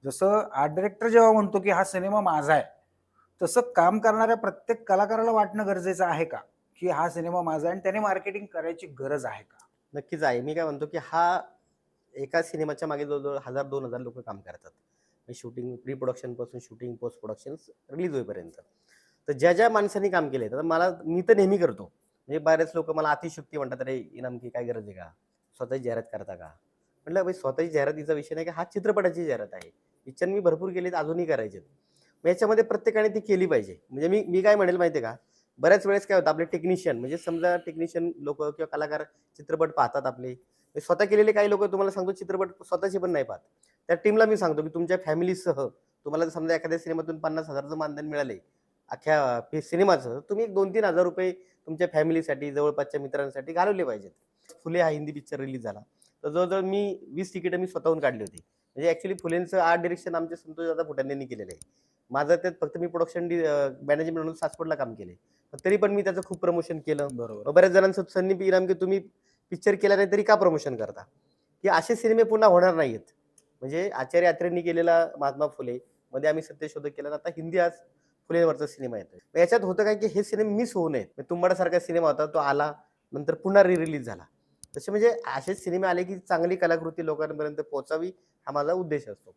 जसं art director जेव्हा म्हणतो, की हा सिनेमा माझा आहे, तसं काम करणाऱ्या प्रत्येक कलाकाराला वाटणं गरजेचं आहे का? की हा सिनेमा माझा आहे आणि त्याने मार्केटिंग करायची गरज आहे का? नक्कीच आहे. मी काय म्हणतो, की हा एका सिनेमाच्या मागे जवळ-जवळ 1000-2000 लोकं काम करतात. शूटिंग प्री प्रोडक्शनपासून शूटिंग, पोस्ट प्रोडक्शन रिलीज होईपर्यंत. तर ज्या माणसांनी काम केलंय, तर मी तर नेहमी करतो. म्हणजे बरेच लोकं मला अतिशयोक्ती म्हणतात, "अरे इनामकी काय गरज आहे का? स्वतःची जाहिरात करता का?" म्हटलं, "भाई स्वतःची जाहिरातीचा विषय नाही, की हा चित्रपटाची जाहिरात आहे. पिक्चर मी भरपूर केलीत, अजूनही करायचे मग याच्यामध्ये प्रत्येकाने ती केली पाहिजे. म्हणजे मी मी काय म्हणेल माहिती आहे का? बऱ्याच वेळेस काय होतं आपले टेक्निशियन म्हणजे समजा टेक्निशियन लोकं किंवा कलाकार चित्रपट पाहतात आपले. ते स्वतः केलेले काही लोकं तुम्हाला सांगतो चित्रपट स्वतःचे पण नाही पाहत. त्या टीमला मी सांगतो, की तुमच्या फॅमिलीसह तुम्हाला जर समजा एखाद्या सिनेमातून 50,000चं मानधन मिळाले, अख्ख्या सिनेमाचं, तुम्ही एक ₹2,000-3,000 तुमच्या फॅमिलीसाठी, जवळपासच्या मित्रांसाठी घालवले पाहिजेत. फुले हा हिंदी पिक्चर रिलीज झाला. तर जवळ-जवळ मी 20 तिकीटं मी स्वतःहून काढली होती. म्हणजे ॲक्चुअली फुलेंचं आर्ट डायरेक्शन आमचे संतोषदादा फुटाणे यांनी केलेलं आहे. माझं त्यात फक्त मी प्रोडक्शन मॅनेजमेंट म्हणून सासवडला काम केलंय. पण तरी पण मी त्याचं खूप प्रमोशन केलं. बरोबर. मग बऱ्याच जणांचं संदीप इनाम, की तुम्ही पिक्चर केला नाही तरी का प्रमोशन करता? की असे सिनेमे पुन्हा होणार नाहीयेत. म्हणजे आचार्य अत्रेंनी केलेला महात्मा फुले, मध्ये आम्ही सत्यशोधक केला. आता हिंदी आज फुलेवरचा सिनेमा येतोय. मग याच्यात होतं काय, की हे सिनेमे मिस होऊ नयेत. तुंबाडसारखा सिनेमा होता, तो आला, नंतर पुन्हा रिलीज झाला. तसे म्हणजे असे सिनेमे आले, की चांगली कलाकृती लोकांपर्यंत पोहोचावी, हा माझा उद्देश असतो.